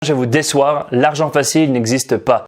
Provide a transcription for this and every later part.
Je vais vous décevoir, l'argent facile n'existe pas.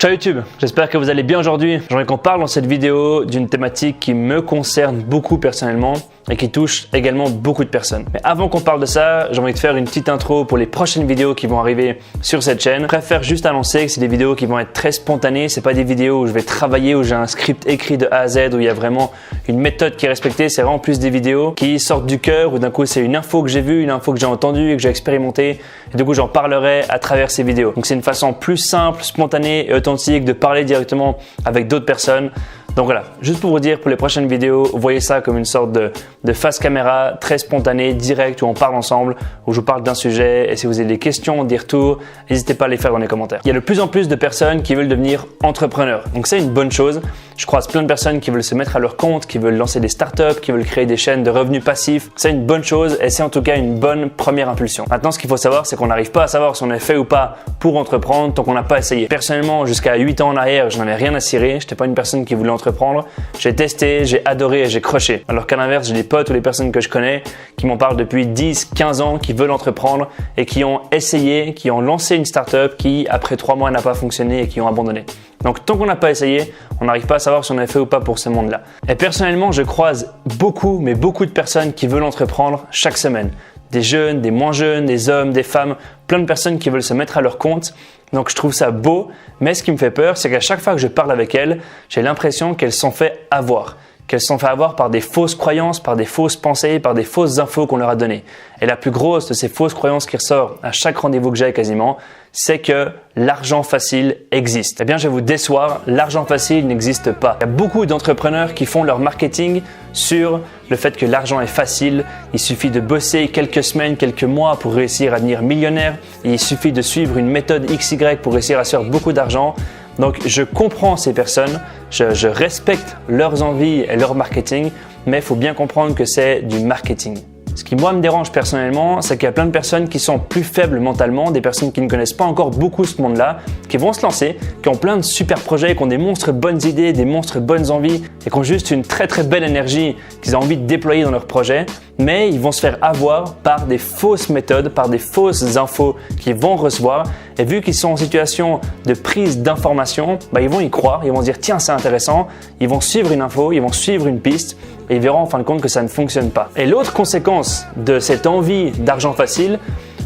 Ciao YouTube, j'espère que vous allez bien aujourd'hui. J'aimerais qu'on parle dans cette vidéo d'une thématique qui me concerne beaucoup personnellement et qui touche également beaucoup de personnes. Mais avant qu'on parle de ça, j'aimerais te faire une petite intro pour les prochaines vidéos qui vont arriver sur cette chaîne. Je préfère juste annoncer que c'est des vidéos qui vont être très spontanées. C'est pas des vidéos où je vais travailler, où j'ai un script écrit de A à Z, où il y a vraiment une méthode qui est respectée. C'est vraiment plus des vidéos qui sortent du cœur, où d'un coup c'est une info que j'ai vue, une info que j'ai entendue et que j'ai expérimentée. Et du coup j'en parlerai à travers ces vidéos. Donc c'est une façon plus simple, spontanée et authentique de parler directement avec d'autres personnes. Donc voilà, juste pour vous dire, pour les prochaines vidéos, voyez ça comme une sorte de face caméra très spontanée, direct, où on parle ensemble, où je vous parle d'un sujet. Et si vous avez des questions, des retours, n'hésitez pas à les faire dans les commentaires. Il y a de plus en plus de personnes qui veulent devenir entrepreneurs. Donc c'est une bonne chose. Je croise plein de personnes qui veulent se mettre à leur compte, qui veulent lancer des startups, qui veulent créer des chaînes de revenus passifs. C'est une bonne chose et c'est en tout cas une bonne première impulsion. Maintenant, ce qu'il faut savoir, c'est qu'on n'arrive pas à savoir si on est fait ou pas pour entreprendre tant qu'on n'a pas essayé. Personnellement, jusqu'à 8 ans en arrière, je n'en ai rien à cirer. Je n'étais pas une personne qui voulait entreprendre. J'ai testé, j'ai adoré et j'ai croché. Alors qu'à l'inverse, j'ai des potes ou des personnes que je connais qui m'en parlent depuis 10, 15 ans, qui veulent entreprendre et qui ont essayé, qui ont lancé une startup qui, après 3 mois, n'a pas fonctionné et qui ont abandonné. Donc, tant qu'on n'a pas essayé, on n'arrive pas à savoir si on est fait ou pas pour ce monde-là. Et personnellement, je croise beaucoup, mais beaucoup de personnes qui veulent entreprendre chaque semaine. Des jeunes, des moins jeunes, des hommes, des femmes, plein de personnes qui veulent se mettre à leur compte. Donc, je trouve ça beau, mais ce qui me fait peur, c'est qu'à chaque fois que je parle avec elles, j'ai l'impression qu'elles sont fait avoir. Qu'elles sont fait avoir par des fausses croyances, par des fausses pensées, par des fausses infos qu'on leur a données. Et la plus grosse de ces fausses croyances qui ressort à chaque rendez-vous que j'ai quasiment, c'est que l'argent facile existe. Eh bien, je vais vous décevoir, l'argent facile n'existe pas. Il y a beaucoup d'entrepreneurs qui font leur marketing sur le fait que l'argent est facile. Il suffit de bosser quelques semaines, quelques mois pour réussir à devenir millionnaire. Et il suffit de suivre une méthode XY pour réussir à se faire beaucoup d'argent. Donc, je comprends ces personnes, je respecte leurs envies et leur marketing, mais il faut bien comprendre que c'est du marketing. Ce qui, moi, me dérange personnellement, c'est qu'il y a plein de personnes qui sont plus faibles mentalement, des personnes qui ne connaissent pas encore beaucoup ce monde-là, qui vont se lancer, qui ont plein de super projets, qui ont des monstres bonnes idées, des monstres bonnes envies et qui ont juste une très très belle énergie qu'ils ont envie de déployer dans leur projet, mais ils vont se faire avoir par des fausses méthodes, par des fausses infos qu'ils vont recevoir. Et vu qu'ils sont en situation de prise d'information, ils vont y croire, ils vont se dire tiens c'est intéressant, ils vont suivre une info, ils vont suivre une piste et ils verront en fin de compte que ça ne fonctionne pas. Et l'autre conséquence de cette envie d'argent facile,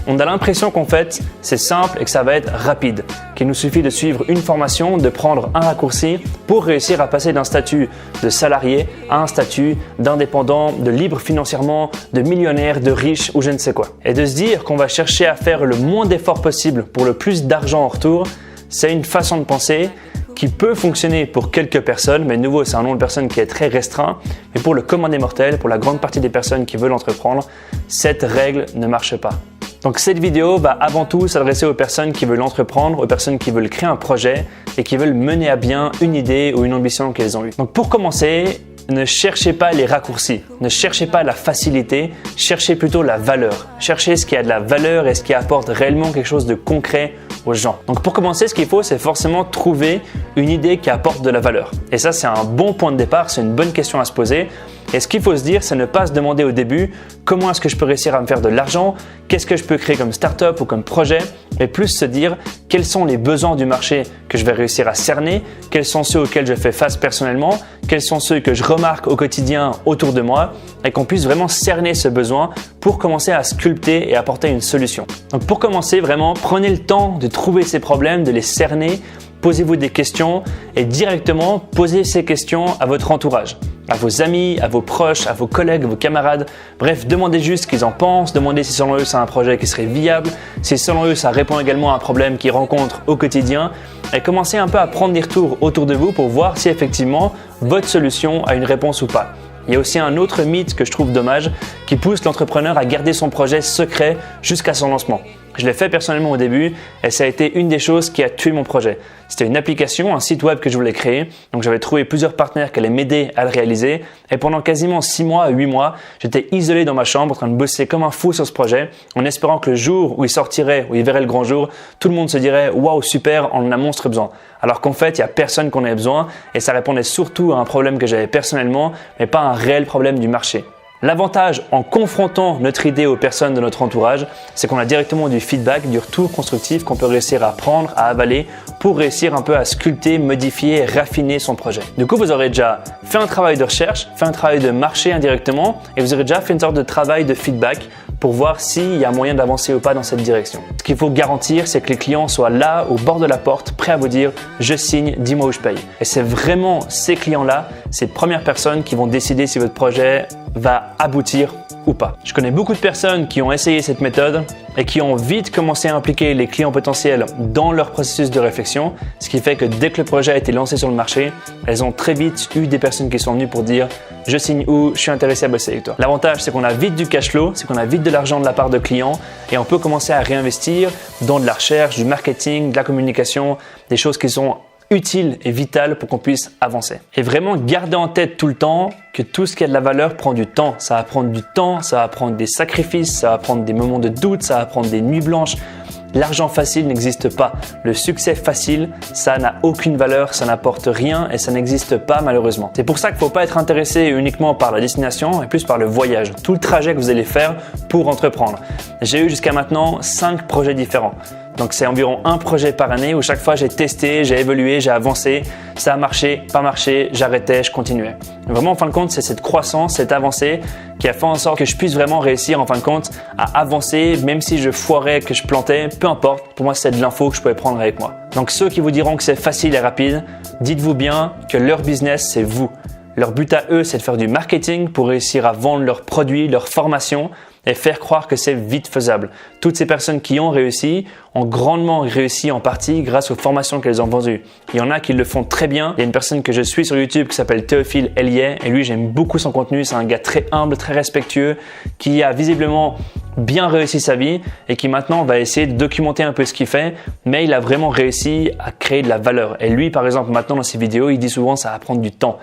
on a l'impression qu'en fait c'est simple et que ça va être rapide, qu'il nous suffit de suivre une formation, de prendre un raccourci pour réussir à passer d'un statut de salarié à un statut d'indépendant, de libre financièrement, de millionnaire, de riche ou je ne sais quoi. Et de se dire qu'on va chercher à faire le moins d'efforts possible pour le plus d'argent en retour, c'est une façon de penser qui peut fonctionner pour quelques personnes, mais de nouveau c'est un nombre de personnes qui est très restreint, mais pour le commun des mortels, pour la grande partie des personnes qui veulent entreprendre, cette règle ne marche pas. Donc cette vidéo va avant tout s'adresser aux personnes qui veulent entreprendre, aux personnes qui veulent créer un projet et qui veulent mener à bien une idée ou une ambition qu'elles ont eue. Donc pour commencer, ne cherchez pas les raccourcis, ne cherchez pas la facilité, cherchez plutôt la valeur. Cherchez ce qui a de la valeur et ce qui apporte réellement quelque chose de concret aux gens. Donc pour commencer, ce qu'il faut, c'est forcément trouver une idée qui apporte de la valeur. Et ça, c'est un bon point de départ, c'est une bonne question à se poser. Et ce qu'il faut se dire, c'est ne pas se demander au début comment est-ce que je peux réussir à me faire de l'argent, qu'est-ce que je peux créer comme start-up ou comme projet, mais plus se dire quels sont les besoins du marché que je vais réussir à cerner, quels sont ceux auxquels je fais face personnellement, quels sont ceux que je remarque au quotidien autour de moi et qu'on puisse vraiment cerner ce besoin pour commencer à sculpter et apporter une solution. Donc pour commencer, vraiment, prenez le temps de trouver ces problèmes, de les cerner, posez-vous des questions et directement posez ces questions à votre entourage. À vos amis, à vos proches, à vos collègues, vos camarades. Bref, demandez juste ce qu'ils en pensent, demandez si selon eux c'est un projet qui serait viable, si selon eux ça répond également à un problème qu'ils rencontrent au quotidien et commencez un peu à prendre des retours autour de vous pour voir si effectivement votre solution a une réponse ou pas. Il y a aussi un autre mythe que je trouve dommage qui pousse l'entrepreneur à garder son projet secret jusqu'à son lancement. Je l'ai fait personnellement au début et ça a été une des choses qui a tué mon projet. C'était une application, un site web que je voulais créer. Donc j'avais trouvé plusieurs partenaires qui allaient m'aider à le réaliser. Et pendant quasiment 6 mois à 8 mois, j'étais isolé dans ma chambre en train de bosser comme un fou sur ce projet en espérant que le jour où il sortirait, où il verrait le grand jour, tout le monde se dirait « Waouh, super, on en a monstre besoin ». Alors qu'en fait, il n'y a personne qu'on ait besoin et ça répondait surtout à un problème que j'avais personnellement, mais pas un réel problème du marché. L'avantage en confrontant notre idée aux personnes de notre entourage, c'est qu'on a directement du feedback, du retour constructif qu'on peut réussir à prendre, à avaler pour réussir un peu à sculpter, modifier, raffiner son projet. Du coup, vous aurez déjà fait un travail de recherche, fait un travail de marché indirectement et vous aurez déjà fait une sorte de travail de feedback pour voir s'il y a moyen d'avancer ou pas dans cette direction. Ce qu'il faut garantir, c'est que les clients soient là, au bord de la porte, prêts à vous dire « je signe, dis-moi où je paye ». Et c'est vraiment ces clients-là, ces premières personnes qui vont décider si votre projet va aboutir ou pas. Je connais beaucoup de personnes qui ont essayé cette méthode et qui ont vite commencé à impliquer les clients potentiels dans leur processus de réflexion, ce qui fait que dès que le projet a été lancé sur le marché, elles ont très vite eu des personnes qui sont venues pour dire « je signe où, je suis intéressé à bosser avec toi ». L'avantage, c'est qu'on a vite du cash flow, c'est qu'on a vite de l'argent de la part de clients et on peut commencer à réinvestir dans de la recherche, du marketing, de la communication, des choses qui sont utile et vital pour qu'on puisse avancer. Et vraiment garder en tête tout le temps que tout ce qui a de la valeur prend du temps. Ça va prendre du temps, ça va prendre des sacrifices, ça va prendre des moments de doute, ça va prendre des nuits blanches. L'argent facile n'existe pas. Le succès facile, ça n'a aucune valeur, ça n'apporte rien et ça n'existe pas malheureusement. C'est pour ça qu'il ne faut pas être intéressé uniquement par la destination et plus par le voyage, tout le trajet que vous allez faire pour entreprendre. J'ai eu jusqu'à maintenant 5 projets différents. Donc c'est environ un projet par année où chaque fois j'ai testé, j'ai évolué, j'ai avancé, ça a marché, pas marché, j'arrêtais, je continuais. Vraiment en fin de compte, c'est cette croissance, cette avancée qui a fait en sorte que je puisse vraiment réussir en fin de compte à avancer, même si je foirais, que je plantais, peu importe. Pour moi, c'est de l'info que je pouvais prendre avec moi. Donc ceux qui vous diront que c'est facile et rapide, dites-vous bien que leur business, c'est vous. Leur but à eux, c'est de faire du marketing pour réussir à vendre leurs produits, leurs formations et faire croire que c'est vite faisable. Toutes ces personnes qui ont réussi ont grandement réussi en partie grâce aux formations qu'elles ont vendues. Il y en a qui le font très bien. Il y a une personne que je suis sur YouTube qui s'appelle Théophile Hélier et lui, j'aime beaucoup son contenu. C'est un gars très humble, très respectueux qui a visiblement bien réussi sa vie et qui maintenant va essayer de documenter un peu ce qu'il fait, mais il a vraiment réussi à créer de la valeur. Et lui, par exemple, maintenant dans ses vidéos, il dit souvent ça va prendre du temps.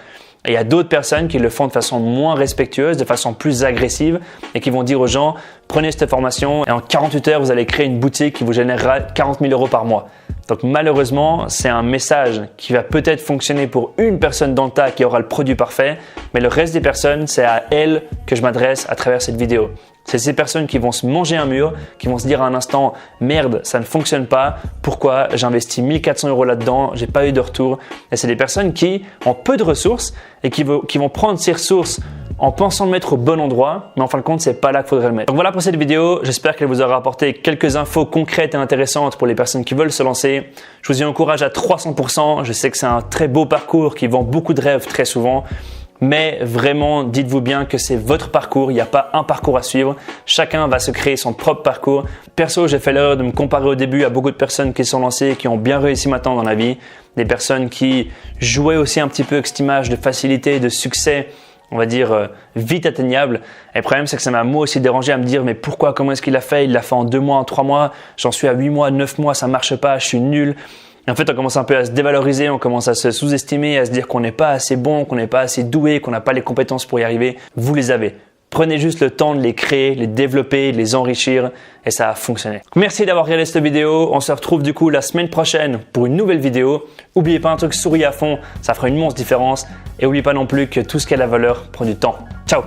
Et il y a d'autres personnes qui le font de façon moins respectueuse, de façon plus agressive et qui vont dire aux gens « Prenez cette formation et en 48 heures, vous allez créer une boutique qui vous générera 40 000 € par mois. » Donc malheureusement, c'est un message qui va peut-être fonctionner pour une personne dans le tas qui aura le produit parfait, mais le reste des personnes, c'est à elles que je m'adresse à travers cette vidéo. C'est ces personnes qui vont se manger un mur, qui vont se dire à un instant « Merde, ça ne fonctionne pas, pourquoi j'ai investi 1 400 € là-dedans, j'ai pas eu de retour ?» Et c'est des personnes qui ont peu de ressources et qui vont prendre ces ressources en pensant le mettre au bon endroit, mais en fin de compte, c'est pas là qu'il faudrait le mettre. Donc voilà pour cette vidéo, j'espère qu'elle vous aura apporté quelques infos concrètes et intéressantes pour les personnes qui veulent se lancer. Je vous y encourage à 300%, je sais que c'est un très beau parcours qui vend beaucoup de rêves très souvent. Mais vraiment, dites-vous bien que c'est votre parcours, il n'y a pas un parcours à suivre. Chacun va se créer son propre parcours. Perso, j'ai fait l'erreur de me comparer au début à beaucoup de personnes qui sont lancées et qui ont bien réussi maintenant dans la vie. Des personnes qui jouaient aussi un petit peu avec cette image de facilité, de succès, on va dire vite atteignable. Et le problème, c'est que ça m'a moi aussi dérangé à me dire mais pourquoi, comment est-ce qu'il l'a fait? Il l'a fait en 2 mois, en 3 mois, j'en suis à 8 mois, 9 mois, ça marche pas, je suis nul. Et en fait, on commence un peu à se dévaloriser, on commence à se sous-estimer, à se dire qu'on n'est pas assez bon, qu'on n'est pas assez doué, qu'on n'a pas les compétences pour y arriver. Vous les avez. Prenez juste le temps de les créer, les développer, les enrichir et ça va fonctionner. Merci d'avoir regardé cette vidéo. On se retrouve du coup la semaine prochaine pour une nouvelle vidéo. N'oubliez pas un truc, souriez à fond, ça fera une immense différence. Et n'oubliez pas non plus que tout ce qui a de la valeur prend du temps. Ciao!